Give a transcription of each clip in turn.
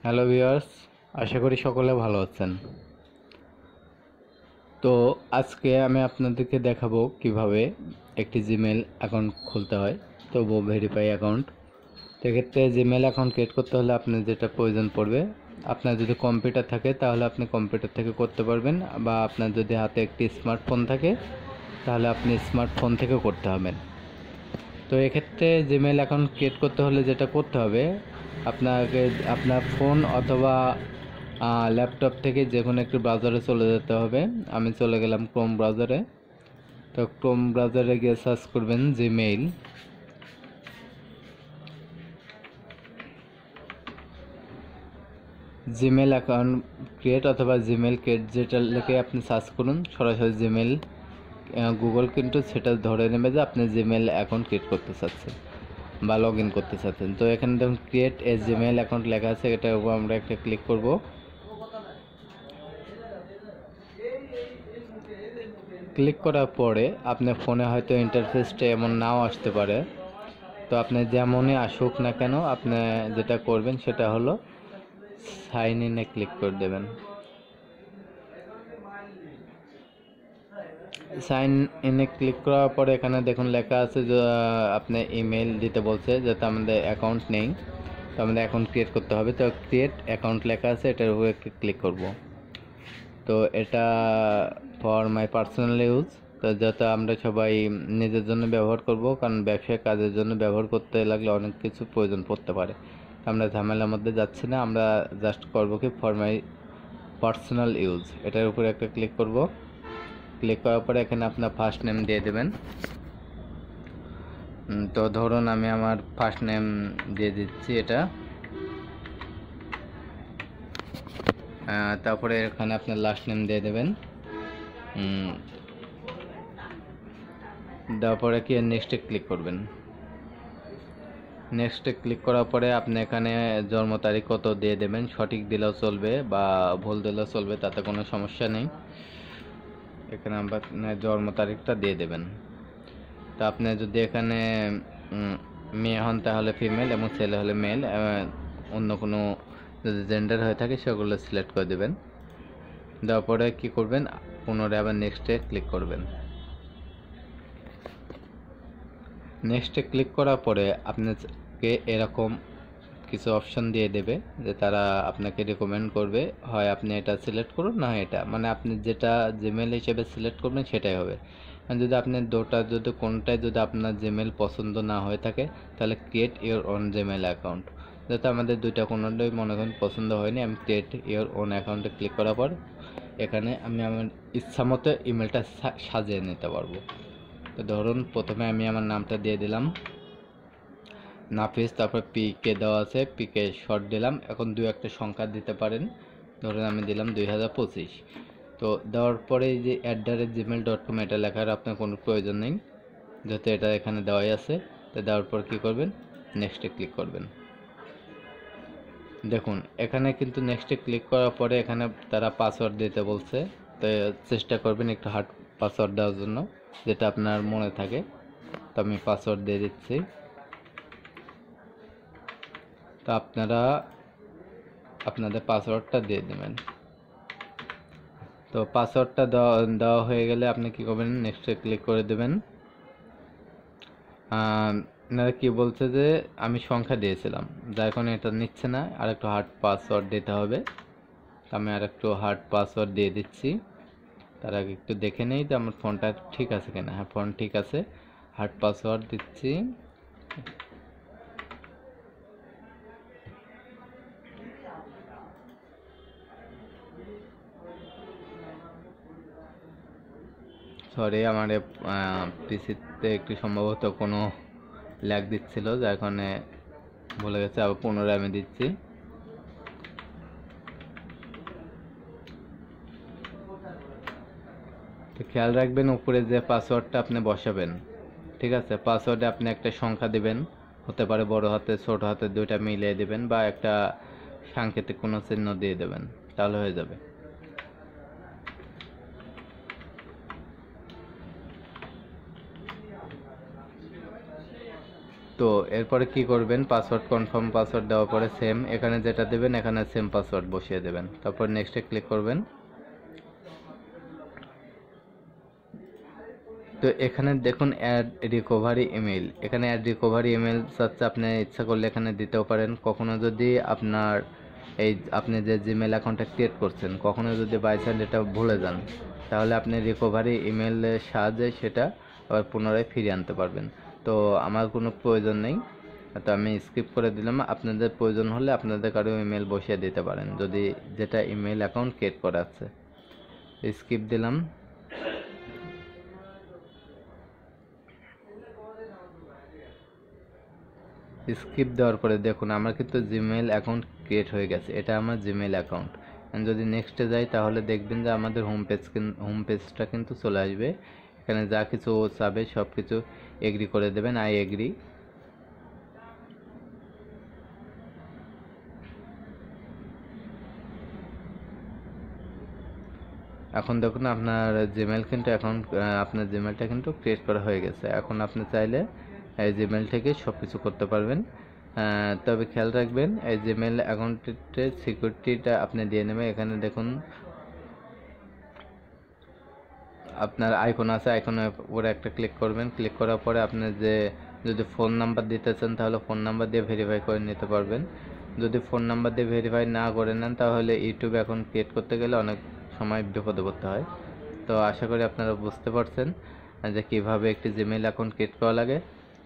Hello viewers, আশা করি সকলে ভালো আছেন। তো আজকে আমি আপনাদেরকে দেখাবো কিভাবে একটি জিমেল অ্যাকাউন্ট খুলতে হয়, তবুও ভেরিফাই অ্যাকাউন্ট। সেক্ষেত্রে জিমেল অ্যাকাউন্ট ক্রিয়েট করতে হলে আপনার যেটা প্রয়োজন পড়বে, আপনার যদি কম্পিউটার থাকে তাহলে আপনি কম্পিউটার থেকে করতে পারবেন, বা আপনার যদি হাতে একটি স্মার্টফোন থাকে তাহলে আপনি স্মার্টফোন থেকেও করতে হবেন। তো এক্ষেত্রে জিমেল অ্যাকাউন্ট ক্রিয়েট করতে হলে যেটা করতে হবে, আপনাকে আপনার ফোন অথবা ল্যাপটপ থেকে যে কোনো একটি ব্রাউজারে চলে যেতে হবে। আমি চলে গেলাম ক্রোম ব্রাউজারে। তো ক্রোম ব্রাউজারে গিয়ে সার্চ করবেন জিমেইল। জিমেল অ্যাকাউন্ট ক্রিয়েট অথবা জিমেল ক্রিয়েট, যেটা লিখে আপনি সার্চ করুন, সরাসরি জিমেল গুগল কিন্তু সেটা ধরে নেবে যে আপনি জিমেল অ্যাকাউন্ট ক্রিয়েট করতে চাচ্ছেন বা লগ ইন করতে চাচ্ছেন। তো এখানে দেখুন ক্রিয়েট এ জিমেল অ্যাকাউন্ট লেখা আছে, এটার উপর আমরা একটা ক্লিক করব। ক্লিক করার পরে আপনার ফোনে হয়তো ইন্টারফেসটা এমন নাও আসতে পারে। তো আপনি যেমনই আসুক না কেন, আপনি যেটা করবেন সেটা হলো সাইন ইনে ক্লিক করে দেবেন। সাইন ইনে ক্লিক করার পরে এখানে দেখুন লেখা আছে যে আপনি ইমেল দিতে বলছে, যাতে আমাদের অ্যাকাউন্ট নেই। তো আমাদের অ্যাকাউন্ট ক্রিয়েট করতে হবে। তো ক্রিয়েট অ্যাকাউন্ট লেখা আছে, এটার উপরে ক্লিক করব। তো এটা ফর মাই পার্সোনাল ইউজ, তো যাতে আমরা সবাই নিজের জন্য ব্যবহার করব, কারণ ব্যবসায়িক কাজের জন্য ব্যবহার করতে লাগলে অনেক কিছু প্রয়োজন পড়তে পারে। আমরা ঝামেলার মধ্যে যাচ্ছি না, আমরা জাস্ট করব কি ফর মাই পার্সোনাল ইউজ, এটার উপরে একটা ক্লিক করব। ক্লিক করার পরে এখানে আপনার ফার্স্ট নেম দিয়ে দেবেন। তো ধরুন আমি আমার ফার্স্ট নেম দিয়ে দিচ্ছি এটা। তারপরে এখানে আপনার লাস্ট নেম দিয়ে দেবেন। দেওয়ার পরে কি নেক্সটে ক্লিক করবেন। নেক্সটে ক্লিক করার পরে আপনি এখানে জন্ম তারিখ কত দিয়ে দেবেন, সঠিক দিলেও চলবে বা ভুল দিলেও চলবে, তাতে কোনো সমস্যা নেই। এখানে আমরা জন্ম তারিখটা দিয়ে দেবেন। তো আপনি যদি এখানে মেয়ে হন তাহলে ফিমেল, এবং ছেলে হলে মেল, অন্য কোনো যদি জেন্ডার হয়ে থাকে সেগুলো সিলেক্ট করে দেবেন। দেওয়ার পরে কী করবেন, পুনরায় আবার নেক্সটে ক্লিক করবেন। নেক্সটে ক্লিক করার পরে আপনাকে এরকম কিছু অপশন দিয়ে দেবে, যে তারা আপনাকে রেকমেন্ড করবে, হয় আপনি এটা সিলেক্ট করুন, না এটা, মানে আপনি যেটা জিমেল হিসেবে সিলেক্ট করবেন সেটাই হবে। যদি আপনি যদি কোনটাই যদি আপনার জিমেল পছন্দ না হয়ে থাকে, তাহলে create your own Gmail account. যাতে আমাদের দুইটা কোনোটাই মনে করেন পছন্দ হয়নি, আমি ক্রিয়েট ইওর ওন অ্যাকাউন্টে ক্লিক করার পর এখানে আমি আমার ইচ্ছা মতো ইমেলটা সাজিয়ে নিতে পারবো। তো ধরুন প্রথমে আমি আমার নামটা দিয়ে দিলাম নাফিস, তারপর পিকে দেওয়া আছে, পিকে শর্ট দিলাম। এখন দু একটা সংখ্যা দিতে পারেন, ধরুন আমি দিলাম 2025। তো দেওয়ার পরে এই যে @gmail.com এটা লেখার আপনার কোনো প্রয়োজন নেই, যেহেতু এটা এখানে দেওয়াই আছে। তো দেওয়ার পর কী করবেন, নেক্সটে ক্লিক করবেন। দেখুন এখানে কিন্তু নেক্সটে ক্লিক করার পরে এখানে তারা পাসওয়ার্ড দিতে বলছে। তো চেষ্টা করবেন একটু হার্ড পাসওয়ার্ড দেওয়ার জন্য, যেটা আপনার মনে থাকে। তো আমি পাসওয়ার্ড দিয়ে দিচ্ছি। তো আপনারা আপনাদের পাসওয়ার্ডটা দিয়ে দেবেন। তো পাসওয়ার্ডটা দেওয়া হয়ে গেলে আপনি কী করবেন, নেক্সটে ক্লিক করে দেবেন। আপনারা কি বলছে যে আমি সংখ্যা দিয়েছিলাম, যার কারণে এটা নিচ্ছে না, আর একটু হার্ড পাসওয়ার্ড দিতে হবে। আমি আর একটু হার্ড পাসওয়ার্ড দিয়ে দিচ্ছি। তার আগে একটু দেখে নেই যে আমার ফোনটা ঠিক আছে কিনা। হ্যাঁ, ফোন ঠিক আছে। হার্ড পাসওয়ার্ড দিচ্ছি। সরি, আমার পিসিতে একটু সম্ভবত কোনো ল্যাগ দিচ্ছিল, যার কারণে ভুলে গেছে। আবার পুনরায় আমি দিচ্ছি। তো খেয়াল রাখবেন উপরে যে পাসওয়ার্ডটা আপনি বসাবেন, ঠিক আছে, পাসওয়ার্ডে আপনি একটা সংখ্যা দিবেন, হতে পারে বড় হাতে ছোট হাতে দুইটা মিলিয়ে দিবেন, বা একটা সাংকেতিক কোনো চিহ্ন দিয়ে দেবেন, তাহলে হয়ে যাবে। তো এরপরে কি করবেন, পাসওয়ার্ড কনফার্ম পাসওয়ার্ড দেওয়ার পরে সেম এখানে যেটা দেবেন এখানে সেম পাসওয়ার্ড বসিয়ে দেবেন, তারপর নেক্সটে ক্লিক করবেন। তো এখানে দেখুন অ্যাড রিকভারি ইমেল, এখানে অ্যাড রিকভারি ইমেল চাচ্ছে, আপনি ইচ্ছা করলে এখানে দিতেও পারেন। কখনো যদি আপনার আপনি যে জিমেল অ্যাকাউন্টটা ক্রিয়েট করছেন কখনো যদি বাই চান্স এটা ভুলে যান, তাহলে আপনি রিকভারি ইমেলের সাহায্যে সেটা আবার পুনরায় ফিরিয়ে আনতে পারবেন। তো আমার কোনো প্রয়োজন নেই, তো আমি স্কিপ করে দিলাম। আপনাদের প্রয়োজন হলে আপনাদের কারো ইমেল বসিয়ে দিতে পারেন, যদি যেটা ইমেল অ্যাকাউন্ট ক্রিয়েট করা আছে। স্কিপ দিলাম। স্কিপ দেওয়ার পরে দেখুন আমার কিন্তু জিমেল অ্যাকাউন্ট ক্রিয়েট হয়ে গেছে, এটা আমার জিমেল অ্যাকাউন্ট। যদি নেক্সটে যাই তাহলে দেখবেন যে আমাদের হোম পেজটা কিন্তু চলে আসবে। এখানে যা কিছু চাবে সব কিছু এগ্রি করে দেবেন, আই এগ্রি। এখন দেখুন আপনার জিমেল কিন্তু আপনার জিমেলটা কিন্তু ক্রিয়েট করা হয়ে গেছে। এখন আপনি চাইলে এই জিমেল থেকে সব কিছু করতে পারবেন। তবে খেয়াল রাখবেন এই জিমেল অ্যাকাউন্টের সিকিউরিটিটা আপনি দিয়ে নেবেন। এখানে দেখুন আপনার আইকন আছে, আইকনের উপরে একটা ক্লিক করবেন। ক্লিক করার পরে আপনি যদি ফোন নাম্বার দিতে চান তাহলে ফোন নাম্বার দিয়ে ভেরিফাই করে নিতে পারবেন। যদি ফোন নাম্বার দিয়ে ভেরিফাই না করে নেন তাহলে ইউটিউব অ্যাকাউন্ট ক্রিয়েট করতে গেলে অনেক সময় বিপদে পড়তে হয়। তো আশা করি আপনারা বুঝতে পারছেন যে কীভাবে একটি জিমেইল অ্যাকাউন্ট ক্রিয়েট করা লাগে।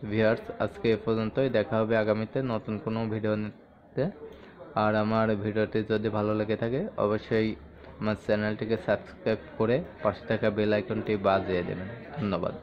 ভিউয়ার্স, আজকে এ পর্যন্তই, দেখা হবে আগামীতে নতুন কোনো ভিডিওতে। আর আমার ভিডিওটি যদি ভালো লেগে থাকে অবশ্যই আমার চ্যানেলটিকে সাবস্ক্রাইব করে পাশে থাকা বেল আইকনটি বাজিয়ে দেবেন। ধন্যবাদ।